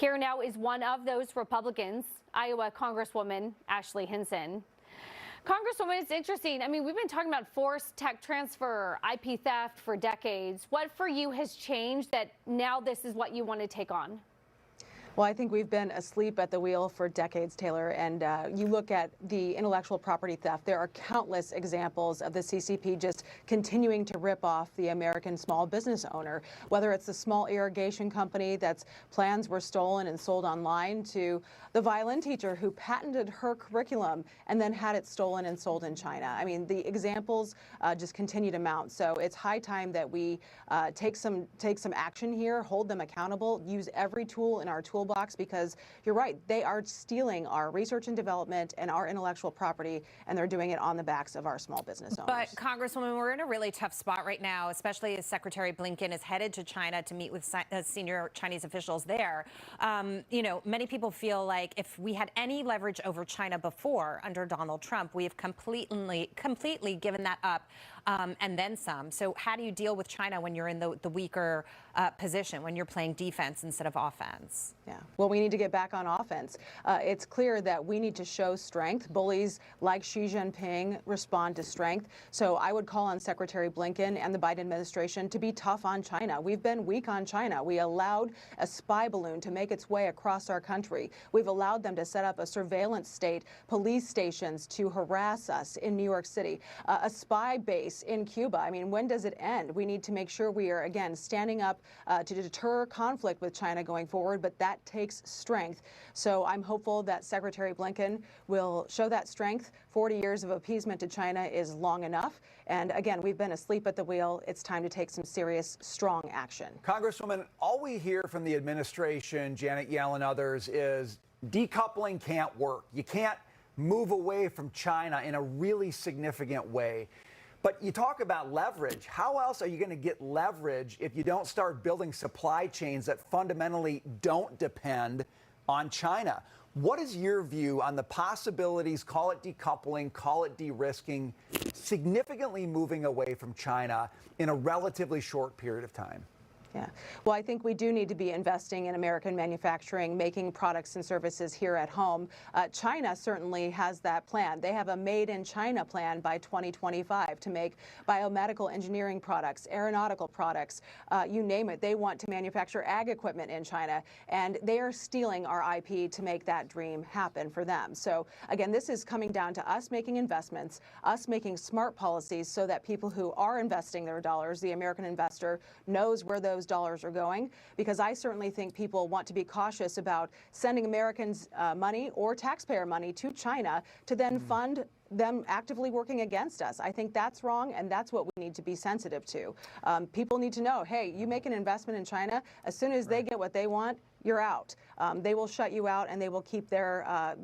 Here now is one of those Republicans, Iowa Congresswoman Ashley Hinson. Congresswoman, it's interesting. I mean, we've been talking about forced tech transfer, IP theft for decades. What for you has changed that now this is what you want to take on? Well, I think we've been asleep at the wheel for decades, Taylor, and you look at the intellectual property theft. There are countless examples of the CCP just continuing to rip off the American small business owner, whether it's the small irrigation company that's plans were stolen and sold online, to the violin teacher who patented her curriculum and then had it stolen and sold in China. I mean, the examples just continue to mount. So it's high time that we take some action here, hold them accountable, use every tool in our toolbox, because you're right, they are stealing our research and development and our intellectual property, and they're doing it on the backs of our small business owners. But Congresswoman, we're in a really tough spot right now, especially as Secretary Blinken is headed to China to meet with senior Chinese officials there. You know, many people feel like if we had any leverage over China before under Donald Trump, we have completely given that up and then some. So how do you deal with China when you're in the weaker position, when you're playing defense instead of offense? Yeah, well, we need to get back on offense. It's clear that we need to show strength. Bullies like Xi Jinping respond to strength. So I would call on Secretary Blinken and the Biden administration to be tough on China. We've been weak on China. We allowed a spy balloon to make its way across our country. We've allowed them to set up a surveillance state, police stations to harass us in New York City, a spy base in Cuba. I mean, when does it end? We need to make sure we are, again, standing up to deter conflict with China going forward, but that takes strength. So I'm hopeful that Secretary Blinken will show that strength. 40 years of appeasement to China is long enough. And again, we've been asleep at the wheel. It's time to take some serious, strong action. Congresswoman, all we hear from the administration, Janet Yellen, others, is decoupling can't work. You can't move away from China in a really significant way. But you talk about leverage. How else are you going to get leverage if you don't start building supply chains that fundamentally don't depend on China? What is your view on the possibilities, call it decoupling, call it de-risking, significantly moving away from China in a relatively short period of time? Yeah. Well, I think we do need to be investing in American manufacturing, making products and services here at home. China certainly has that plan. They have a Made in China plan by 2025 to make biomedical engineering products, aeronautical products, you name it. They want to manufacture ag equipment in China, and they are stealing our IP to make that dream happen for them. So again, this is coming down to us making investments, us making smart policies so that people who are investing their dollars, the American investor, knows where those dollars are going, because I certainly think people want to be cautious about sending Americans money or taxpayer money to China to then fund them actively working against us. I think that's wrong, and that's what we need to be sensitive to. People need to know, hey, you make an investment in China, as soon as they get what they want, you're out. They will shut you out, and they will keep their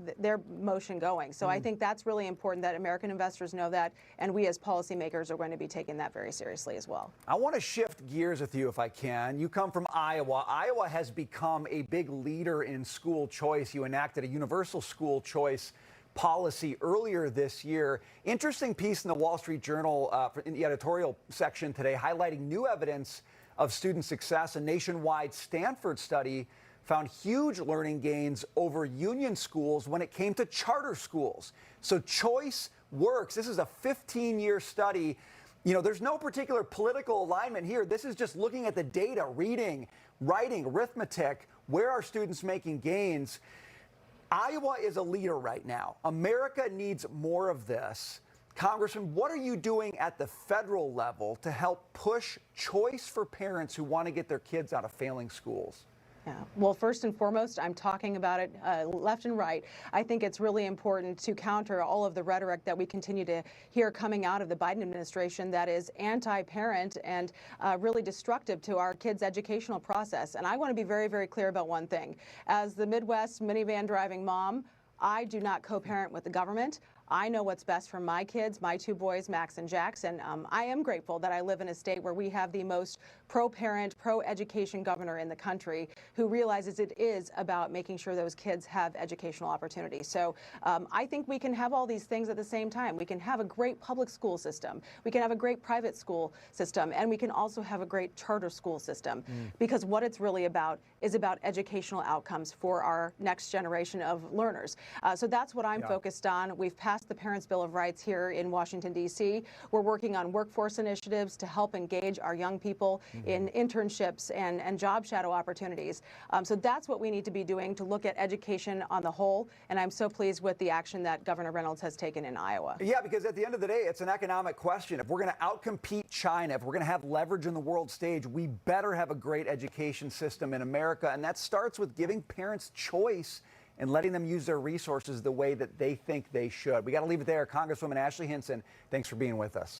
motion going. So I think that's really important that American investors know that, and we as policymakers are going to be taking that very seriously as well. I want to shift gears with you if I can. You come from Iowa. Iowa has become a big leader in school choice. You enacted a universal school choice policy earlier this year. Interesting piece in the Wall Street Journal in the editorial section today highlighting new evidence of student success. A nationwide Stanford study found huge learning gains over union schools when it came to charter schools. So choice works. This is a 15-year study. You know, there's no particular political alignment here. This is just looking at the data, reading, writing, arithmetic. Where are students making gains? Iowa is a leader right now. America needs more of this. Congressman, what are you doing at the federal level to help push choice for parents who want to get their kids out of failing schools? Yeah. Well, first and foremost, I'm talking about it left and right. I think it's really important to counter all of the rhetoric that we continue to hear coming out of the Biden administration that is anti-parent and really destructive to our kids' educational process. And I want to be very, very clear about one thing. As the Midwest minivan driving mom, I do not co-parent with the government. I know what's best for my kids, my two boys, Max and Jackson. I am grateful that I live in a state where we have the most pro-parent, pro-education governor in the country who realizes it is about making sure those kids have educational opportunities. So I think we can have all these things at the same time. We can have a great public school system. We can have a great private school system. And we can also have a great charter school system. Because what it's really about is about educational outcomes for our next generation of learners. So that's what I'm focused on. We've passed the Parents' Bill of Rights here in Washington, D.C. We're working on workforce initiatives to help engage our young people in internships and job shadow opportunities. So that's what we need to be doing to look at education on the whole. And I'm so pleased with the action that Governor Reynolds has taken in Iowa. Yeah, because at the end of the day, it's an economic question. If we're going to outcompete China, if we're going to have leverage in the world stage, we better have a great education system in America. And that starts with giving parents choice and letting them use their resources the way that they think they should. We got to leave it there. Congresswoman Ashley Hinson, thanks for being with us.